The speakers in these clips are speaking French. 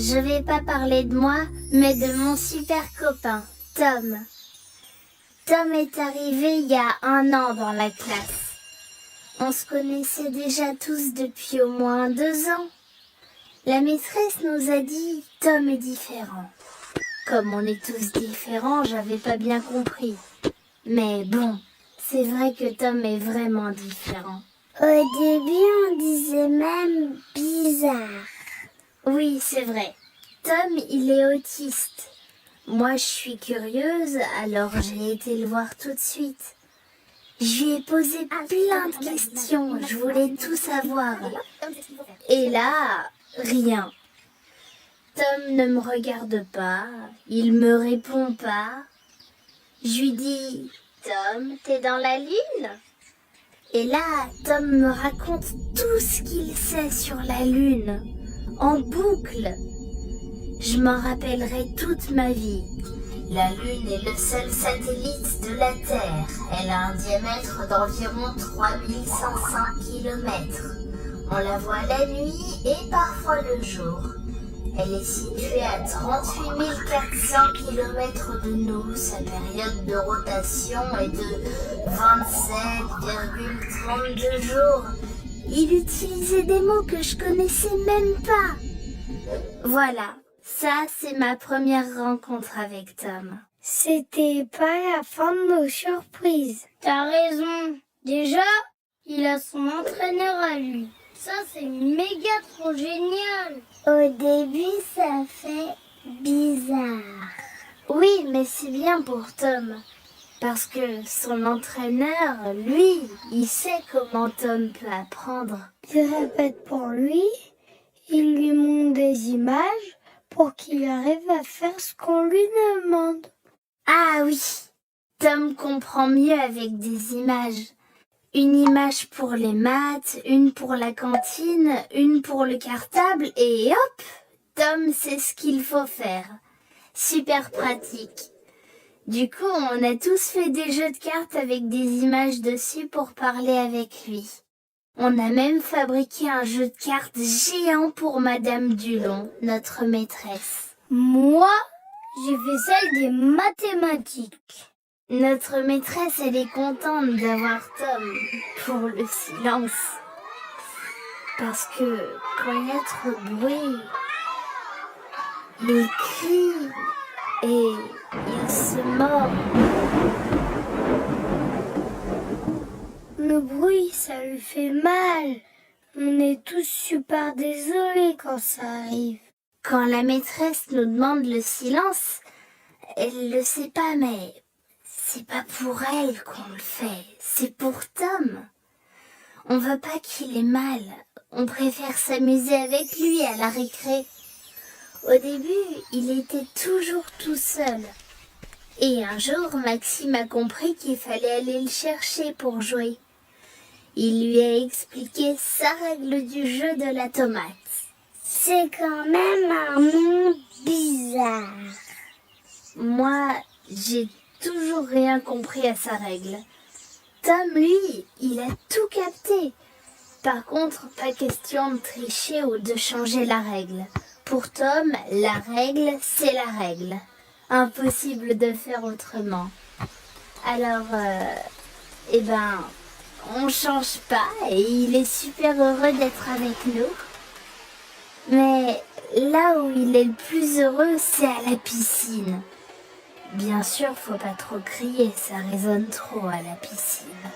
je vais pas parler de moi, mais de mon super copain, Tom. Tom est arrivé il y a 1 an dans la classe. On se connaissait déjà tous depuis au moins 2 ans. La maîtresse nous a dit « Tom est différent ». Comme on est tous différents, j'avais pas bien compris. Mais bon, c'est vrai que Tom est vraiment différent. Au début, on disait même bizarre. Oui, c'est vrai. Tom, il est autiste. Moi, je suis curieuse, alors j'ai été le voir tout de suite. Je lui ai posé plein de questions, je voulais tout savoir. Et là, rien. Tom ne me regarde pas, il me répond pas. Je lui dis « Tom, t'es dans la lune ?» Et là, Tom me raconte tout ce qu'il sait sur la lune, en boucle. Je m'en rappellerai toute ma vie. La Lune est le seul satellite de la Terre. Elle a un diamètre d'environ 3500 km. On la voit la nuit et parfois le jour. Elle est située à 38 400 km de nous. Sa période de rotation est de 27,32 jours. Il utilisait des mots que je connaissais même pas. Voilà. Ça, c'est ma première rencontre avec Tom. C'était pas la fin de nos surprises. T'as raison. Déjà, il a son entraîneur à lui. Ça, c'est méga trop génial. Au début, ça fait bizarre. Oui, mais c'est bien pour Tom. Parce que son entraîneur, lui, il sait comment Tom peut apprendre. Il répète pour lui, il lui montre des images pour qu'il arrive à faire ce qu'on lui demande. Ah oui, Tom comprend mieux avec des images. Une image pour les maths, une pour la cantine, une pour le cartable et hop, Tom sait ce qu'il faut faire. Super pratique. Du coup, on a tous fait des jeux de cartes avec des images dessus pour parler avec lui. On a même fabriqué un jeu de cartes géant pour Madame Dulon, notre maîtresse. Moi, j'ai fait celle des mathématiques. Notre maîtresse, elle est contente d'avoir Tom pour le silence. Parce que quand il y a trop de bruit, il crie et il se mord. Le bruit, ça lui fait mal. On est tous super désolés quand ça arrive. Quand la maîtresse nous demande le silence, elle le sait pas, mais c'est pas pour elle qu'on le fait, c'est pour Tom. On veut pas qu'il ait mal, on préfère s'amuser avec lui à la récré. Au début, il était toujours tout seul. Et un jour, Maxime a compris qu'il fallait aller le chercher pour jouer. Il lui a expliqué sa règle du jeu de la tomate. C'est quand même un monde bizarre. Moi, j'ai toujours rien compris à sa règle. Tom, lui, il a tout capté. Par contre, pas question de tricher ou de changer la règle. Pour Tom, la règle, c'est la règle. Impossible de faire autrement. Alors, on change pas et il est super heureux d'être avec nous. Mais là où il est le plus heureux, c'est à la piscine. Bien sûr, faut pas trop crier, ça résonne trop à la piscine.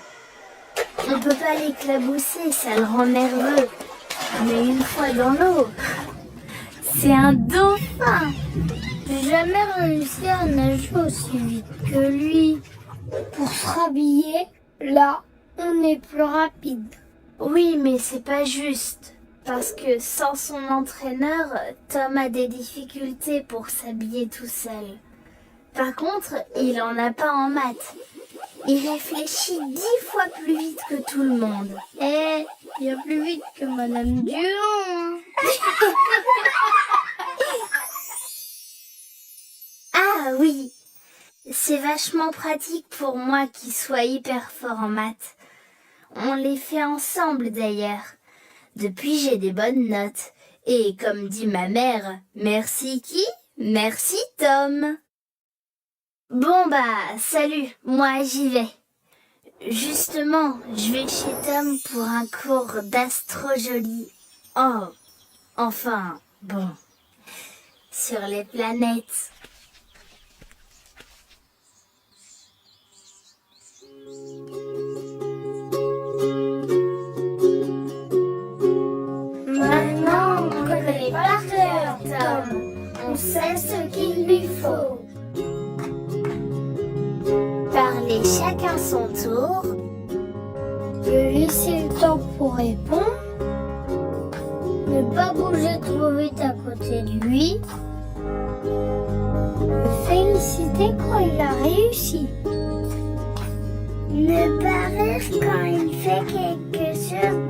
On peut pas l'éclabousser, ça le rend nerveux. Mais une fois dans l'eau, c'est un dauphin. J'ai jamais réussi à nager aussi vite que lui. Pour se rhabiller, là, on est plus rapide. Oui, mais c'est pas juste. Parce que sans son entraîneur, Tom a des difficultés pour s'habiller tout seul. Par contre, il en a pas en maths. Il réfléchit 10 fois plus vite que tout le monde. Il y a plus vite que Madame Dulon. Ah oui, c'est vachement pratique pour moi qu'il soit hyper fort en maths. On les fait ensemble d'ailleurs. Depuis, j'ai des bonnes notes. Et comme dit ma mère, merci qui? Merci Tom. Bon salut, moi j'y vais. Justement, je vais chez Tom pour un cours d'astro-jolie. Oh, enfin, bon, sur les planètes. Maintenant, on connaît par cœur Tom. On sait ce qu'il lui faut. Parler chacun son tour. Lui laisser le temps pour répondre. Ne pas bouger trop vite à côté de lui. Le féliciter quand il a réussi. Ne pas rire quand il fait quelque chose